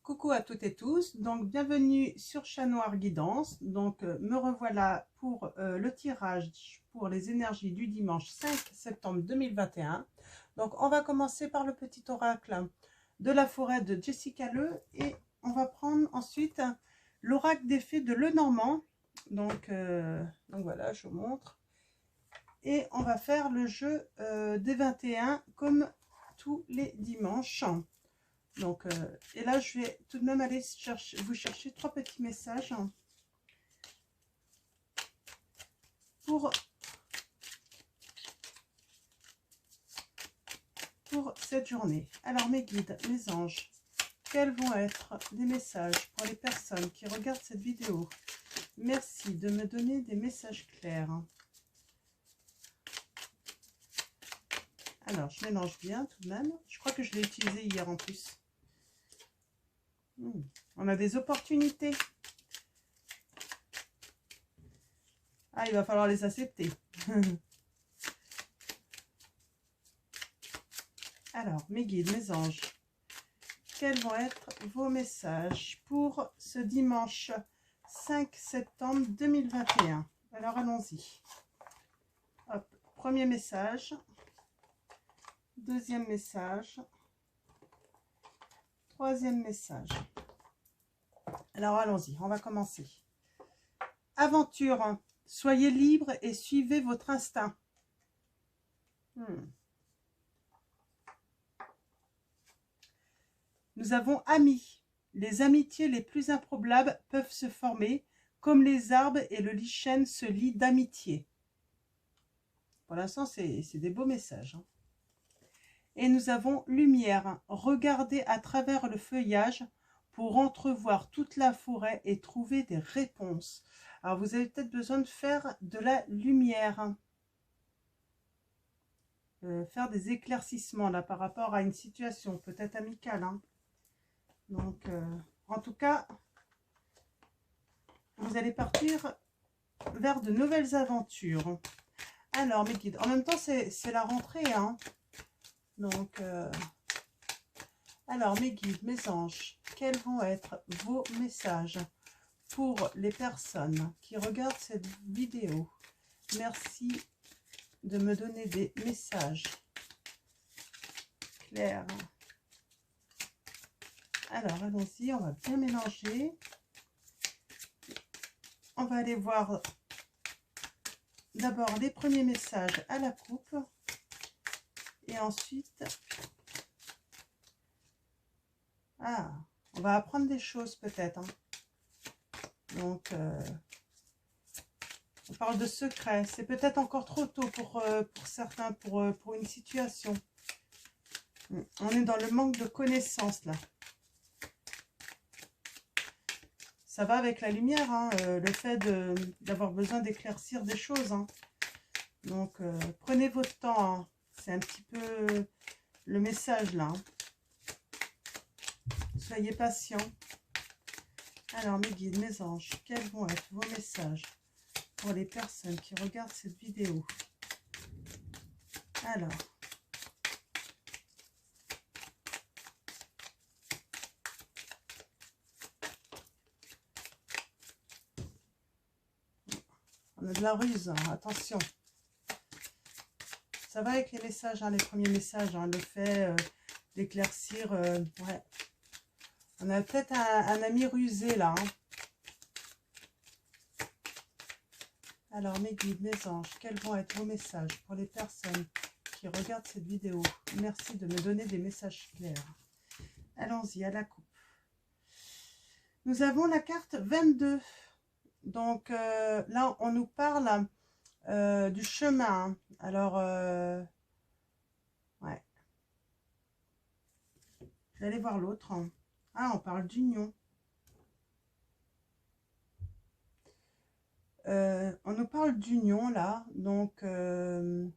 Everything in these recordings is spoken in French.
Coucou à toutes et tous, donc bienvenue sur Chat Noir Guidance. Donc me revoilà pour le tirage pour les énergies du dimanche 5 septembre 2021. Donc on va commencer par le petit oracle de la forêt de Jessica Le et on va prendre ensuite l'oracle des fées de Lenormand. Donc voilà, je vous montre. Et on va faire le jeu des 21 comme tous les dimanches. Donc, et là, je vais tout de même aller vous chercher 3 petits messages pour cette journée. Alors, mes guides, mes anges, quels vont être des messages pour les personnes qui regardent cette vidéo? Merci de me donner des messages clairs. Alors, je mélange bien tout de même. Je crois que je l'ai utilisé hier en plus. On a des opportunités. Ah, il va falloir les accepter. Alors, mes guides, mes anges, quels vont être vos messages pour ce dimanche 5 septembre 2021? Alors, allons-y. Hop, premier message. Deuxième message. Troisième message. Alors, allons-y, on va commencer. Aventure, soyez libre et suivez votre instinct. Nous avons amis. Les amitiés les plus improbables peuvent se former, comme les arbres et le lichen se lient d'amitié. Pour l'instant, c'est des beaux messages. Et nous avons lumière. Regardez à travers le feuillage pour entrevoir toute la forêt et trouver des réponses. Alors, vous avez peut-être besoin de faire de la lumière. Faire des éclaircissements là par rapport à une situation peut-être amicale. Donc, en tout cas, vous allez partir vers de nouvelles aventures. Alors, mes guides, en même temps, c'est la rentrée. Donc, alors, mes guides, mes anges, quels vont être vos messages pour les personnes qui regardent cette vidéo? Merci de me donner des messages clairs. Alors, allons-y, on va bien mélanger. On va aller voir d'abord les premiers messages à la coupe. Et ensuite, on va apprendre des choses peut-être. Donc, on parle de secrets. C'est peut-être encore trop tôt pour certains, pour une situation. On est dans le manque de connaissances là. Ça va avec la lumière, le fait d'avoir besoin d'éclaircir des choses. Donc, prenez votre temps. C'est un petit peu le message là. Soyez patients. Alors, mes guides, mes anges, quels vont être vos messages pour les personnes qui regardent cette vidéo? Alors, on a de la ruse, attention. Ça va avec les messages, les premiers messages, le fait d'éclaircir. Ouais. On a peut-être un ami rusé là. Alors, mes guides, mes anges, quels vont être vos messages pour les personnes qui regardent cette vidéo? Merci de me donner des messages clairs. Allons-y, à la coupe. Nous avons la carte 22. Donc, là, on nous parle du chemin. Alors, ouais. Je vais aller voir l'autre. Ah, on parle d'union. On nous parle d'union là, donc on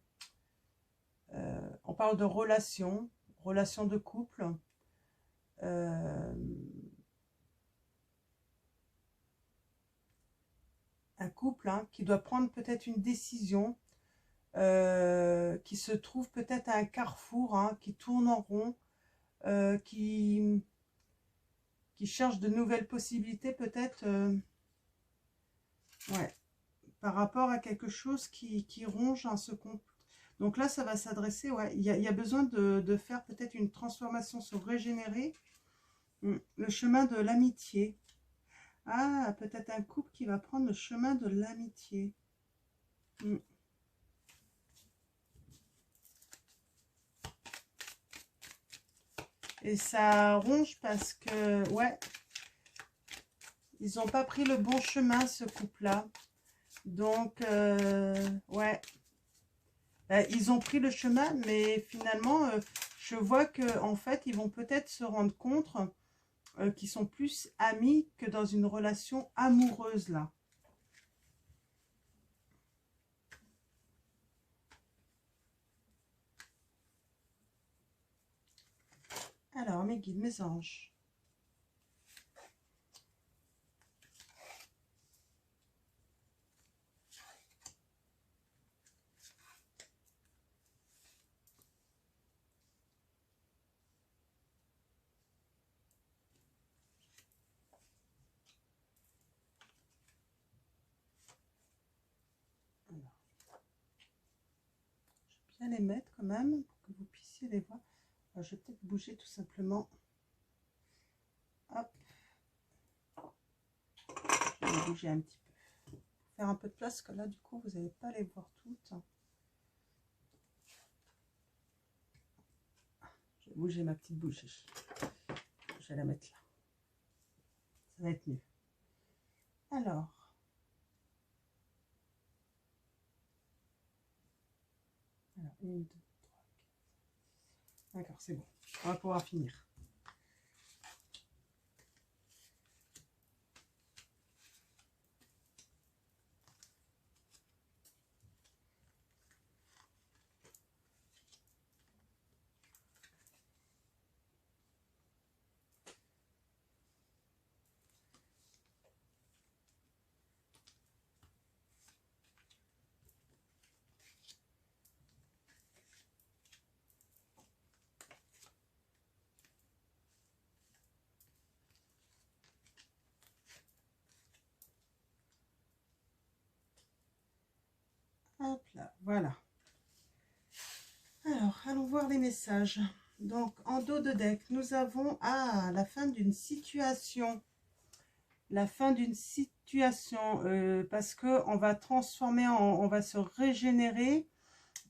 parle de relation de couple. Un couple qui doit prendre peut-être une décision, qui se trouve peut-être à un carrefour, qui tourne en rond, qui qui cherche de nouvelles possibilités peut-être. Ouais, par rapport à quelque chose qui ronge hein, ce couple. Donc là, ça va s'adresser, ouais, il y a besoin de faire peut-être une transformation, se régénérer. Le chemin de l'amitié. Ah, peut-être un couple qui va prendre le chemin de l'amitié. Et ça ronge parce que, ouais, ils n'ont pas pris le bon chemin, ce couple-là. Donc, ouais, ils ont pris le chemin, mais finalement, je vois que en fait, ils vont peut-être se rendre compte qu'ils sont plus amis que dans une relation amoureuse, là. Alors, mes guides, mes anges. Alors, je vais bien les mettre quand même pour que vous puissiez les voir. Alors, je vais peut-être bouger tout simplement. Hop. Je vais bouger un petit peu. Faire un peu de place, que là, du coup, vous n'allez pas les voir toutes. Je vais bouger ma petite bougie. Je vais la mettre là. Ça va être mieux. Alors. Alors, 1, 2, 3, 4. D'accord, c'est bon. On va pouvoir finir. Hop là, voilà. Alors, allons voir les messages. Donc, en dos de deck, nous avons la fin d'une situation. La fin d'une situation, parce que on va transformer, on va se régénérer,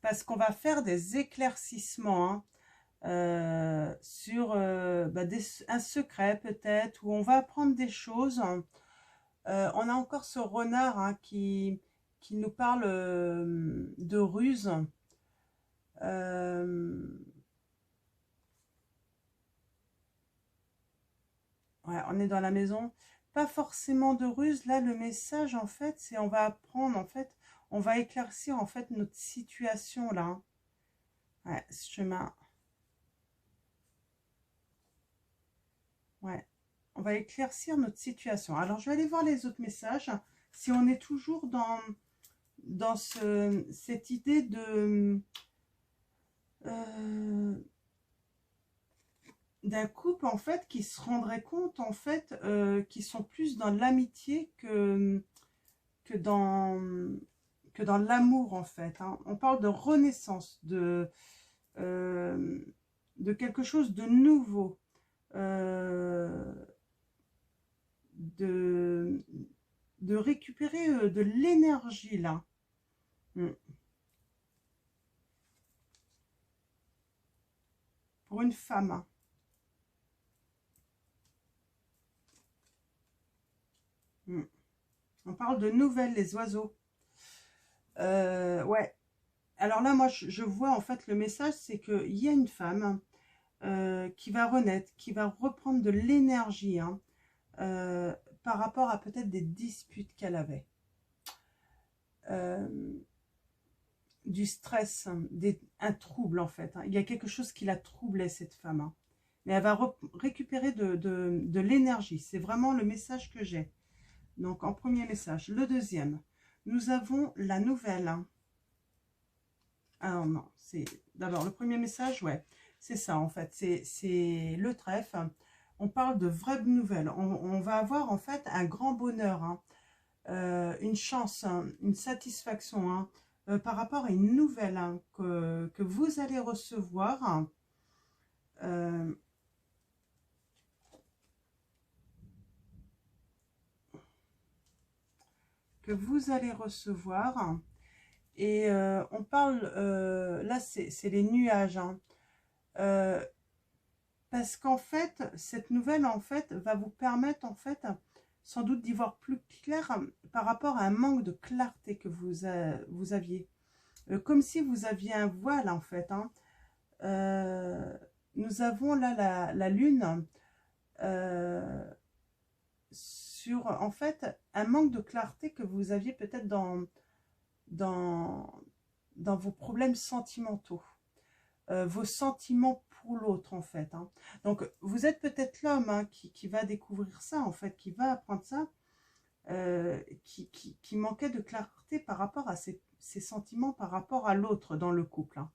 parce qu'on va faire des éclaircissements hein, sur un secret peut-être, où on va apprendre des choses. On a encore ce renard hein, qui nous parle de ruse. Ouais, on est dans la maison. Pas forcément de ruse. Là, le message, en fait, c'est on va apprendre, en fait, on va éclaircir, en fait, notre situation, là. Hein. Ouais, ce chemin. Ouais, on va éclaircir notre situation. Alors, je vais aller voir les autres messages. Si on est toujours dans cette idée de... d'un couple en fait qui se rendrait compte en fait qu'ils sont plus dans l'amitié que dans l'amour en fait hein. On parle de renaissance de quelque chose de nouveau de récupérer de l'énergie là. Pour une femme hein. On parle de nouvelles, les oiseaux. Ouais. Alors là, moi, je vois en fait le message, c'est qu'il y a une femme qui va renaître, qui va reprendre de l'énergie hein, par rapport à peut-être des disputes qu'elle avait. Du stress, un trouble en fait. Hein. Il y a quelque chose qui la troublait, cette femme. Hein. Mais elle va récupérer de l'énergie. C'est vraiment le message que j'ai. Donc, en premier message. Le deuxième, nous avons la nouvelle. Ah non, c'est d'abord le premier message, ouais. C'est ça, en fait. C'est le trèfle. on parle de vraies nouvelles. On va avoir en fait un grand bonheur, hein, une chance, hein, une satisfaction, hein, par rapport à une nouvelle, hein, que vous allez recevoir, hein, euh, que vous allez recevoir. Et on parle, là c'est les nuages, hein, euh, parce qu'en fait, cette nouvelle, en fait, va vous permettre, en fait, sans doute d'y voir plus clair, par rapport à un manque de clarté que vous aviez. Comme si vous aviez un voile, en fait, hein. Nous avons là la lune, euh, sur, en fait, un manque de clarté que vous aviez peut-être dans, dans vos problèmes sentimentaux. Vos sentiments pour l'autre, en fait, hein. Donc, vous êtes peut-être l'homme, hein, qui va découvrir ça, en fait, qui va apprendre ça, qui manquait de clarté par rapport à ses sentiments, par rapport à l'autre dans le couple, hein.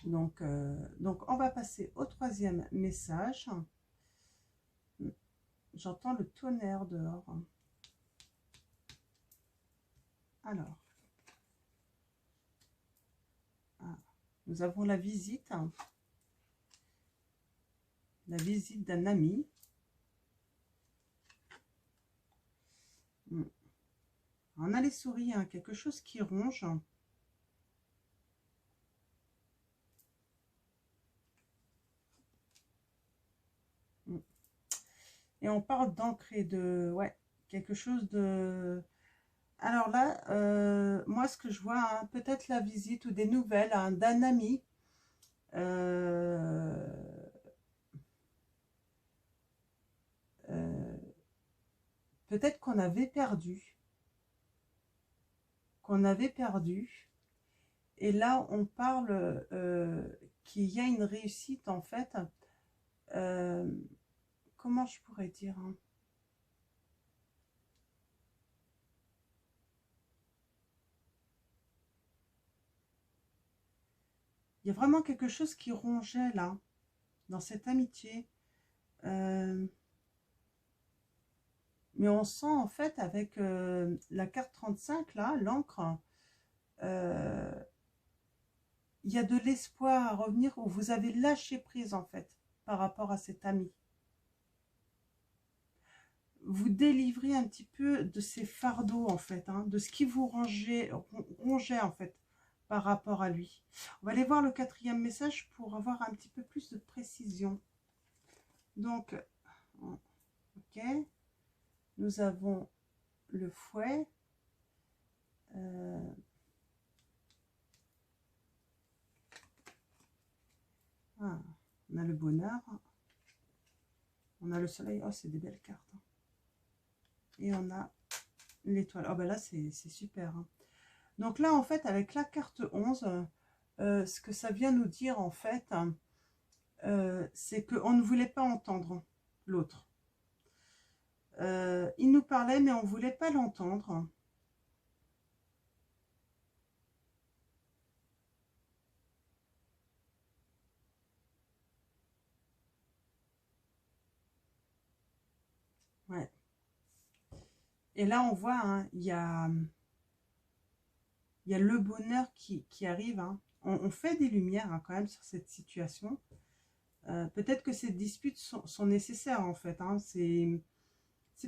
Donc, on va passer au troisième message. J'entends le tonnerre dehors. Alors, ah, nous avons la visite d'un ami. On a les souris, hein, quelque chose qui ronge. Et on parle d'ancrer, de, ouais, quelque chose de... Alors là, moi, ce que je vois, hein, peut-être la visite ou des nouvelles, hein, d'un ami, euh, euh, peut-être qu'on avait perdu, et là, on parle qu'il y a une réussite, en fait, euh, comment je pourrais dire, hein, il y a vraiment quelque chose qui rongeait, là, dans cette amitié. Euh, Mais on sent en fait avec la carte 35, là, l'encre, euh, il y a de l'espoir à revenir où vous avez lâché prise en fait par rapport à cet ami. Vous délivrez un petit peu de ces fardeaux en fait, hein, de ce qui vous rongeait en fait par rapport à lui. On va aller voir le quatrième message pour avoir un petit peu plus de précision. Donc, ok, nous avons le fouet. Ah, on a le bonheur. On a le soleil. Oh, c'est des belles cartes, hein. Et on a l'étoile. Oh, ben là, c'est super, hein. Donc là, en fait, avec la carte 11, ce que ça vient nous dire, en fait, c'est qu'on ne voulait pas entendre l'autre. Il nous parlait, mais on ne voulait pas l'entendre. Ouais. Et là, on voit, hein, il y a le bonheur qui arrive, hein. On fait des lumières, hein, quand même sur cette situation. Peut-être que ces disputes sont nécessaires, en fait, hein. C'est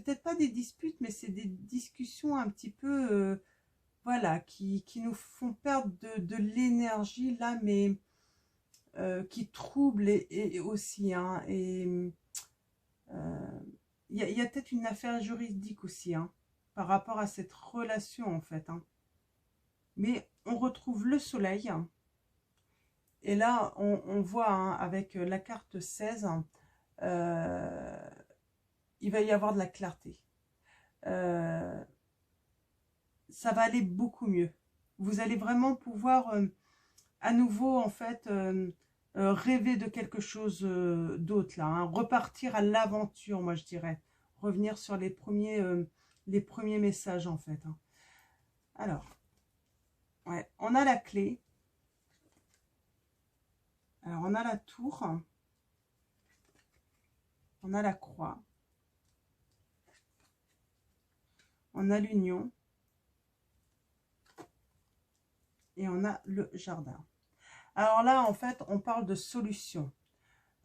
peut-être pas des disputes, mais c'est des discussions un petit peu, voilà, qui nous font perdre de l'énergie, là, mais qui troublent et aussi, hein. Et il y a peut-être une affaire juridique aussi, hein, par rapport à cette relation, en fait, hein. Mais on retrouve le soleil. Et là, on voit, hein, avec la carte 16, euh, il va y avoir de la clarté. Euh, ça va aller beaucoup mieux. Vous allez vraiment pouvoir à nouveau, en fait, rêver de quelque chose d'autre, là, hein. Repartir à l'aventure, moi je dirais. Revenir sur les premiers messages, en fait, hein. Alors, ouais, on a la clé. Alors, on a la tour. on a la croix, on a l'union et on a le jardin. Alors là, en fait, on parle de solution,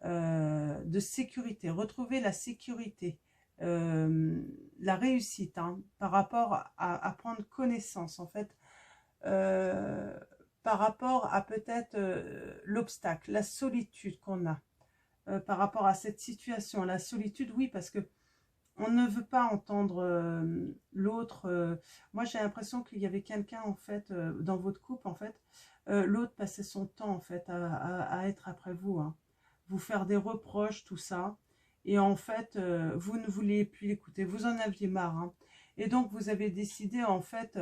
de sécurité, retrouver la sécurité, la réussite, hein, par rapport à prendre connaissance, en fait, par rapport à peut-être l'obstacle, la solitude qu'on a, par rapport à cette situation. La solitude, oui, parce que on ne veut pas entendre l'autre. Moi, j'ai l'impression qu'il y avait quelqu'un, en fait, dans votre couple, en fait. L'autre passait son temps, en fait, à être après vous, hein. Vous faire des reproches, tout ça. Et en fait, vous ne vouliez plus l'écouter. Vous en aviez marre, hein. Et donc, vous avez décidé, en fait,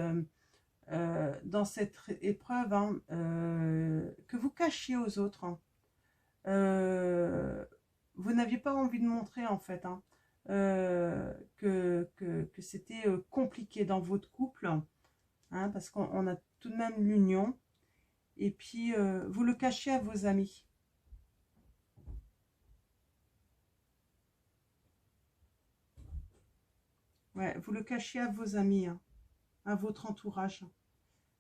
dans cette épreuve, hein, que vous cachiez aux autres, hein. Vous n'aviez pas envie de montrer, en fait, hein, que c'était compliqué dans votre couple, hein, parce qu'on a tout de même l'union, et puis vous le cachez à vos amis. Ouais, vous le cachez à vos amis, hein, à votre entourage,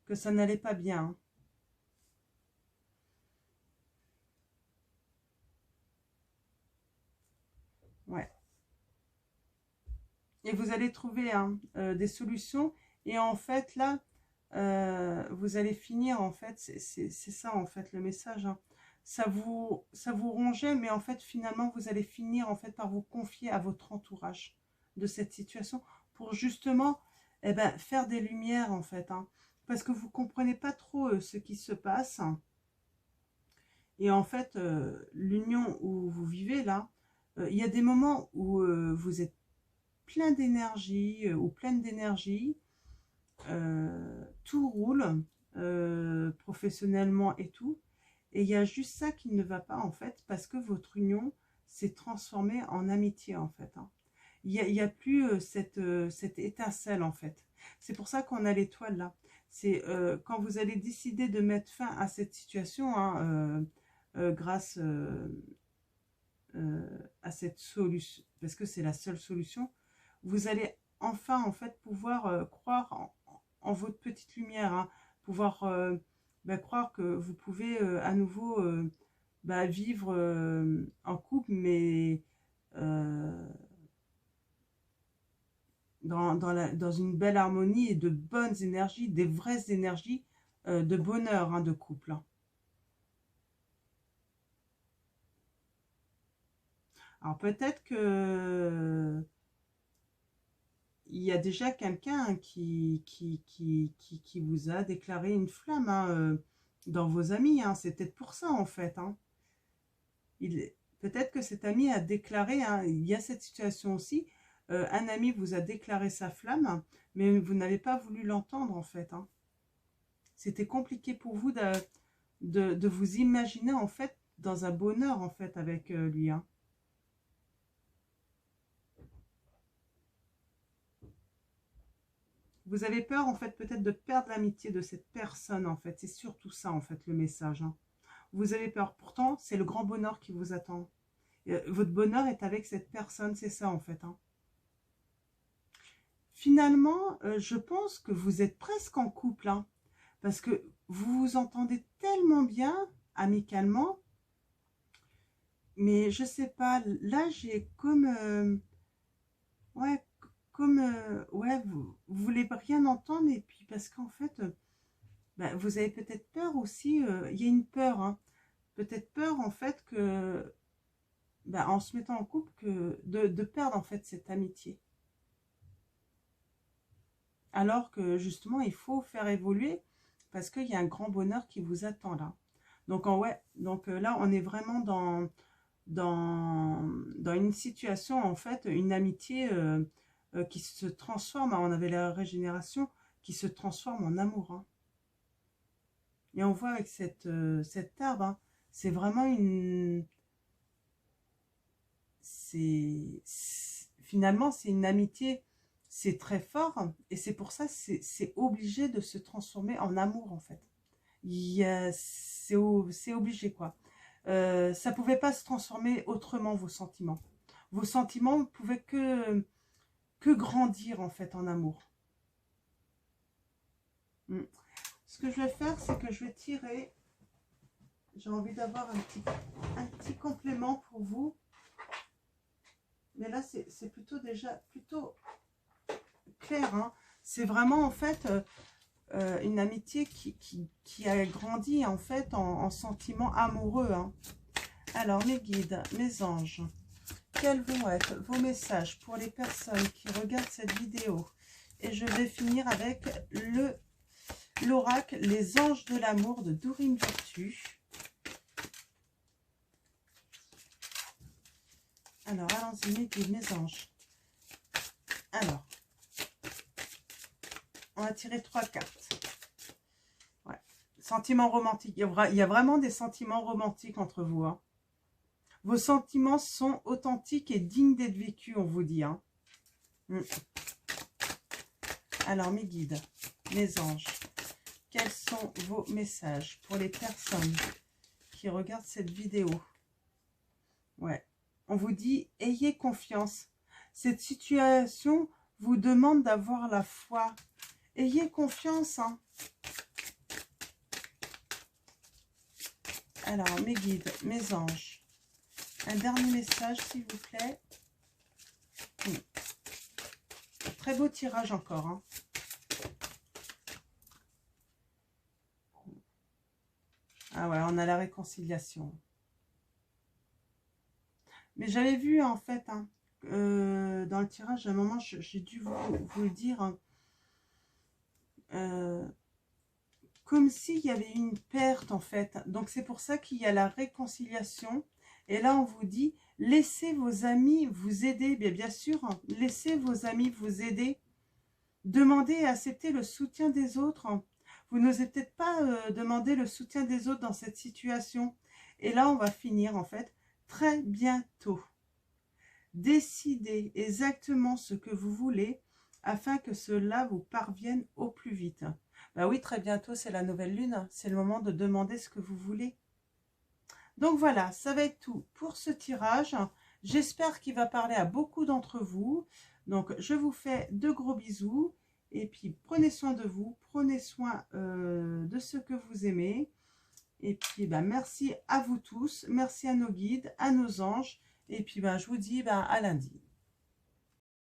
que ça n'allait pas bien, hein. Ouais. Et vous allez trouver, hein, des solutions, et en fait, là, vous allez finir, en fait, c'est ça, en fait, le message, hein. Ça vous rongeait, mais en fait, finalement, vous allez finir, en fait, par vous confier à votre entourage de cette situation, pour justement, eh ben, faire des lumières, en fait, hein, parce que vous comprenez pas trop ce qui se passe, et en fait, l'union où vous vivez, là, il y a des moments où vous êtes plein d'énergie, ou pleine d'énergie, tout roule, professionnellement et tout, et il y a juste ça qui ne va pas, en fait, parce que votre union s'est transformée en amitié, en fait, hein. Il y a plus cette étincelle, en fait. C'est pour ça qu'on a l'étoile là. C'est quand vous allez décider de mettre fin à cette situation, hein, grâce à cette solution, parce que c'est la seule solution, vous allez enfin, en fait, pouvoir croire en votre petite lumière, hein, pouvoir croire que vous pouvez à nouveau vivre en couple, mais euh, dans une belle harmonie et de bonnes énergies, des vraies énergies de bonheur, hein, de couple, hein. Alors peut-être que il y a déjà quelqu'un qui vous a déclaré une flamme, hein, dans vos amis, hein. C'est peut-être pour ça, en fait, hein. Peut-être que cet ami a déclaré, hein, il y a cette situation aussi, un ami vous a déclaré sa flamme, mais vous n'avez pas voulu l'entendre, en fait, hein. C'était compliqué pour vous de vous imaginer, en fait, dans un bonheur, en fait, avec lui, hein. Vous avez peur, en fait, peut-être de perdre l'amitié de cette personne, en fait. C'est surtout ça, en fait, le message, hein. Vous avez peur. Pourtant, c'est le grand bonheur qui vous attend. Votre bonheur est avec cette personne, c'est ça, en fait, hein. Finalement, je pense que vous êtes presque en couple, hein, parce que vous vous entendez tellement bien, amicalement, mais je sais pas, là, j'ai comme... ouais, comme... ouais, vous voulez rien entendre, et puis parce qu'en fait... vous avez peut-être peur aussi, il y a une peur, hein. Peut-être peur, en fait, que, en se mettant en couple, de perdre, en fait, cette amitié. Alors que, justement, il faut faire évoluer, parce qu'il y a un grand bonheur qui vous attend, là. Donc, ouais, donc là, on est vraiment dans une situation, en fait, une amitié qui se transforme, hein. On avait la régénération qui se transforme en amour, hein. Et on voit avec cette arbre, hein, c'est vraiment une... finalement, c'est une amitié, c'est très fort, et c'est pour ça c'est obligé de se transformer en amour, en fait. C'est obligé, quoi. Ça pouvait pas se transformer autrement, vos sentiments. vos sentiments ne pouvaient que grandir en fait en amour. Ce que je vais faire, c'est que je vais tirer. J'ai envie d'avoir un petit complément pour vous. Mais là, c'est plutôt déjà plutôt clair. Hein. C'est vraiment en fait une amitié qui a grandi en fait en sentiments amoureux. Hein. Alors, mes guides, mes anges, quels vont être vos messages pour les personnes qui regardent cette vidéo? Et je vais finir avec l'oracle Les Anges de l'amour de Dorine Virtue. Alors, allons-y, mes guides, mes anges. Alors, on va tirer 3 cartes. Ouais. Sentiments romantiques. Il y a vraiment des sentiments romantiques entre vous. Hein. Vos sentiments sont authentiques et dignes d'être vécus, on vous dit. Hein. Alors, mes guides, mes anges, quels sont vos messages pour les personnes qui regardent cette vidéo? Ouais. On vous dit, ayez confiance. Cette situation vous demande d'avoir la foi. Ayez confiance. Hein. Alors, mes guides, mes anges, un dernier message, s'il vous plaît. Très beau tirage encore. Hein. Ah ouais, on a la réconciliation. Mais j'avais vu, en fait, hein, dans le tirage, à un moment, j'ai dû vous le dire, hein, comme s'il y avait une perte, en fait. Donc, c'est pour ça qu'il y a la réconciliation. Et là, on vous dit, laissez vos amis vous aider. Bien sûr, hein, laissez vos amis vous aider. Demandez et acceptez le soutien des autres. Vous n'osez peut-être pas demander le soutien des autres dans cette situation. Et là, on va finir, en fait, très bientôt. Décidez exactement ce que vous voulez afin que cela vous parvienne au plus vite. Ben oui, très bientôt, c'est la nouvelle lune. C'est le moment de demander ce que vous voulez. Donc voilà, ça va être tout pour ce tirage. J'espère qu'il va parler à beaucoup d'entre vous. Donc, je vous fais de gros bisous. Et puis, prenez soin de vous. Prenez soin de ceux que vous aimez. Et puis, ben, merci à vous tous. Merci à nos guides, à nos anges. Et puis, ben, je vous dis à lundi.